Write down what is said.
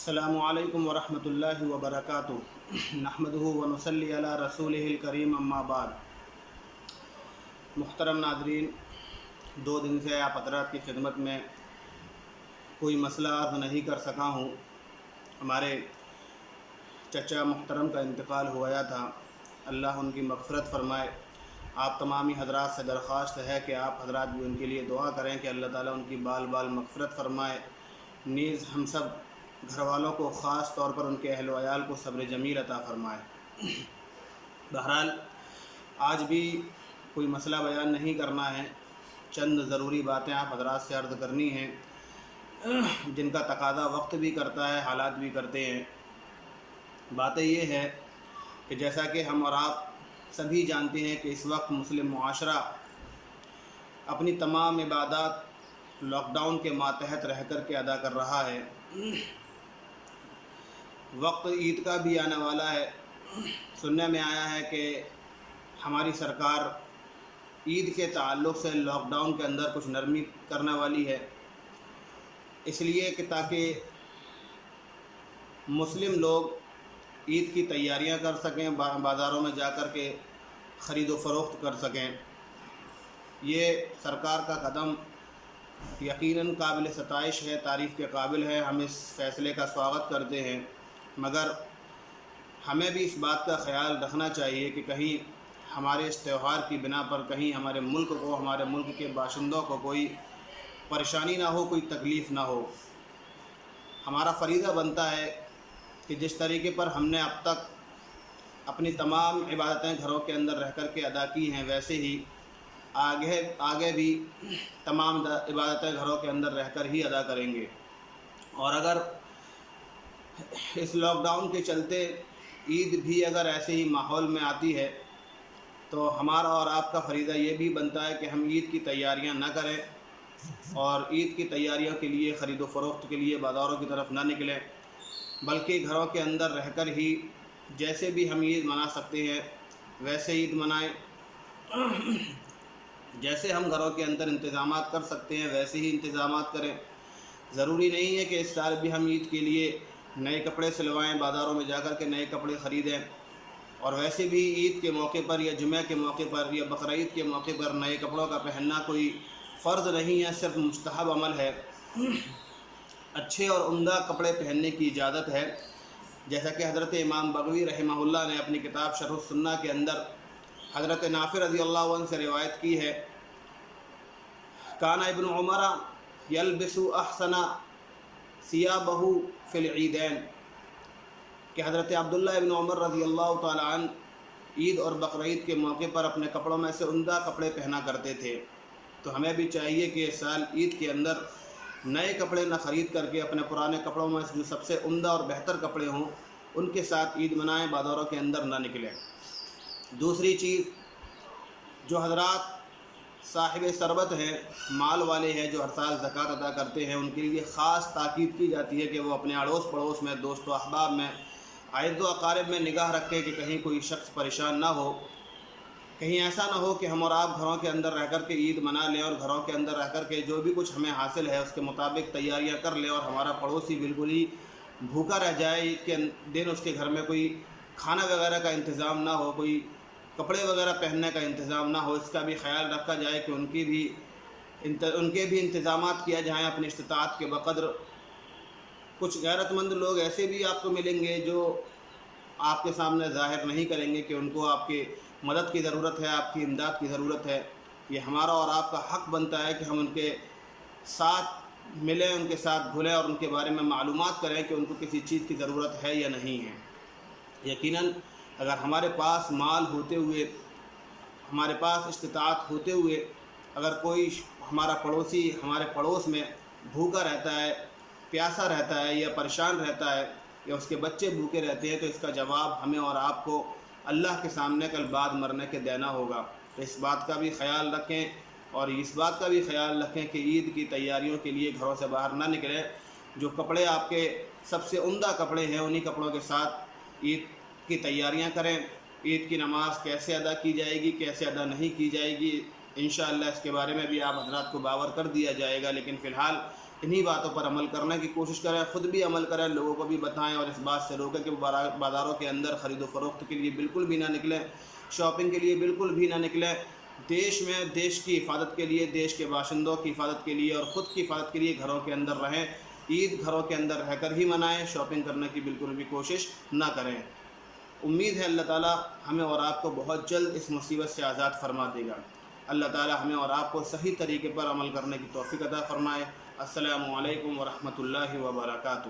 السلام علیکم ورحمۃ اللہ وبرکاتہ نحمدہ ونصلی علی رسولہ الکریم اما بعد۔ محترم ناظرین، 2 دن سے آپ حضرات کی خدمت میں کوئی مسئلہ عرض نہیں کر سکا ہوں۔ ہمارے چچا محترم کا انتقال ہو گیا تھا، اللہ ان کی مغفرت فرمائے۔ آپ تمامی حضرات سے درخواست ہے کہ آپ حضرات بھی ان کے لیے دعا کریں کہ اللہ تعالیٰ ان کی بال بال مغفرت فرمائے، نیز ہم سب گھر والوں کو خاص طور پر ان کے اہل و عیال کو صبر جمیل عطا فرمائے۔ بہرحال آج بھی کوئی مسئلہ بیان نہیں کرنا ہے، چند ضروری باتیں آپ حضرات سے عرض کرنی ہیں جن کا تقاضا وقت بھی کرتا ہے، حالات بھی کرتے ہیں۔ باتیں یہ ہے کہ جیسا کہ ہم اور آپ سبھی جانتے ہیں کہ اس وقت مسلم معاشرہ اپنی تمام عبادات لاک ڈاؤن کے ماتحت رہ کر کے ادا کر رہا ہے۔ وقت عید کا بھی آنے والا ہے، سننے میں آیا ہے کہ ہماری سرکار عید کے تعلق سے لاک ڈاؤن کے اندر کچھ نرمی کرنے والی ہے، اس لیے کہ تاکہ مسلم لوگ عید کی تیاریاں کر سکیں، بازاروں میں جا کر کے خرید و فروخت کر سکیں۔ یہ سرکار کا قدم یقیناً قابل ستائش ہے، تعریف کے قابل ہے، ہم اس فیصلے کا سواگت کرتے ہیں، مگر ہمیں بھی اس بات کا خیال رکھنا چاہیے کہ کہیں ہمارے اس تہوار کی بنا پر کہیں ہمارے ملک کو، ہمارے ملک کے باشندوں کو کوئی پریشانی نہ ہو، کوئی تکلیف نہ ہو۔ ہمارا فریضہ بنتا ہے کہ جس طریقے پر ہم نے اب تک اپنی تمام عبادتیں گھروں کے اندر رہ کر کے ادا کی ہیں، ویسے ہی آگے بھی تمام عبادتیں گھروں کے اندر رہ کر ہی ادا کریں گے۔ اور اگر اس لاک ڈاؤن کے چلتے عید بھی اگر ایسے ہی ماحول میں آتی ہے تو ہمارا اور آپ کا فریضہ یہ بھی بنتا ہے کہ ہم عید کی تیاریاں نہ کریں اور عید کی تیاریوں کے لیے، خرید و فروخت کے لیے بازاروں کی طرف نہ نکلیں، بلکہ گھروں کے اندر رہ کر ہی جیسے بھی ہم عید منا سکتے ہیں ویسے عید منائیں، جیسے ہم گھروں کے اندر انتظامات کر سکتے ہیں ویسے ہی انتظامات کریں۔ ضروری نہیں ہے کہ اس سال بھی ہم عید کے لیے نئے کپڑے سلوائیں، بازاروں میں جا کر کے نئے کپڑے خریدیں، اور ویسے بھی عید کے موقع پر یا جمعہ کے موقع پر یا بقرعید کے موقع پر نئے کپڑوں کا پہننا کوئی فرض نہیں ہے، صرف مستحب عمل ہے۔ اچھے اور عمدہ کپڑے پہننے کی اجازت ہے، جیسا کہ حضرت امام بغوی رحمہ اللہ نے اپنی کتاب شرح السنہ کے اندر حضرت نافع رضی اللہ عنہ سے روایت کی ہے، کان ابن عمر یلبس احسن ثیابہ فی العیدین، کہ حضرت عبداللہ ابن عمر رضی اللہ تعالی عنہ عید اور بقرعید کے موقع پر اپنے کپڑوں میں سے عمدہ کپڑے پہنا کرتے تھے۔ تو ہمیں بھی چاہیے کہ اس سال عید کے اندر نئے کپڑے نہ خرید کر کے اپنے پرانے کپڑوں میں جو سب سے عمدہ اور بہتر کپڑے ہوں ان کے ساتھ عید منائیں، بازاروں کے اندر نہ نکلیں۔ دوسری چیز، جو حضرات صاحب ثروت ہیں، مال والے ہیں، جو ہر سال زکوٰۃ ادا کرتے ہیں، ان کے لیے خاص تاکید کی جاتی ہے کہ وہ اپنے اڑوس پڑوس میں، دوست و احباب میں، عائد و اقارب میں نگاہ رکھیں کہ کہیں کوئی شخص پریشان نہ ہو، کہیں ایسا نہ ہو کہ ہم اور آپ گھروں کے اندر رہ کر کے عید منا لیں اور گھروں کے اندر رہ کر کے جو بھی کچھ ہمیں حاصل ہے اس کے مطابق تیاریاں کر لیں اور ہمارا پڑوسی بالکل ہی بھوکا رہ جائے، عید کے دن اس کے گھر میں کوئی کھانا وغیرہ کا انتظام نہ ہو، کوئی کپڑے وغیرہ پہننے کا انتظام نہ ہو۔ اس کا بھی خیال رکھا جائے کہ ان کے بھی انتظامات کیا جائیں اپنی استطاعت کے بقدر۔ کچھ غیرت مند لوگ ایسے بھی آپ کو ملیں گے جو آپ کے سامنے ظاہر نہیں کریں گے کہ ان کو آپ کے مدد کی ضرورت ہے، آپ کی امداد کی ضرورت ہے۔ یہ ہمارا اور آپ کا حق بنتا ہے کہ ہم ان کے ساتھ ملیں، ان کے ساتھ گھلیں اور ان کے بارے میں معلومات کریں کہ ان کو کسی چیز کی ضرورت ہے یا نہیں ہے۔ یقیناً اگر ہمارے پاس مال ہوتے ہوئے، ہمارے پاس استطاعت ہوتے ہوئے اگر کوئی ہمارا پڑوسی ہمارے پڑوس میں بھوکا رہتا ہے، پیاسا رہتا ہے یا پریشان رہتا ہے یا اس کے بچے بھوکے رہتے ہیں، تو اس کا جواب ہمیں اور آپ کو اللہ کے سامنے کل بعد مرنے کے دینا ہوگا۔ تو اس بات کا بھی خیال رکھیں اور اس بات کا بھی خیال رکھیں کہ عید کی تیاریوں کے لیے گھروں سے باہر نہ نکلیں۔ جو کپڑے آپ کے سب سے عمدہ کپڑے ہیں انہی کپڑوں کے ساتھ عید کی تیاریاں کریں۔ عید کی نماز کیسے ادا کی جائے گی، کیسے ادا نہیں کی جائے گی، انشاءاللہ اس کے بارے میں بھی آپ حضرات کو باور کر دیا جائے گا، لیکن فی الحال انہی باتوں پر عمل کرنے کی کوشش کریں، خود بھی عمل کریں، لوگوں کو بھی بتائیں، اور اس بات سے روکیں کہ وہ بازاروں کے اندر خرید و فروخت کے لیے بالکل بھی نہ نکلیں، شاپنگ کے لیے بالکل بھی نہ نکلیں۔ دیش میں دیش کی حفاظت کے لیے، دیش کے باشندوں کی حفاظت کے لیے اور خود کی حفاظت کے لیے گھروں کے اندر رہیں۔ عید گھروں کے اندر رہ کر ہی منائیں، شاپنگ کرنے کی بالکل بھی کوشش نہ کریں۔ امید ہے اللہ تعالیٰ ہمیں اور آپ کو بہت جلد اس مصیبت سے آزاد فرما دے گا۔ اللہ تعالیٰ ہمیں اور آپ کو صحیح طریقے پر عمل کرنے کی توفیق عطا فرمائے۔ السلام علیکم ورحمۃ اللہ وبرکاتہ۔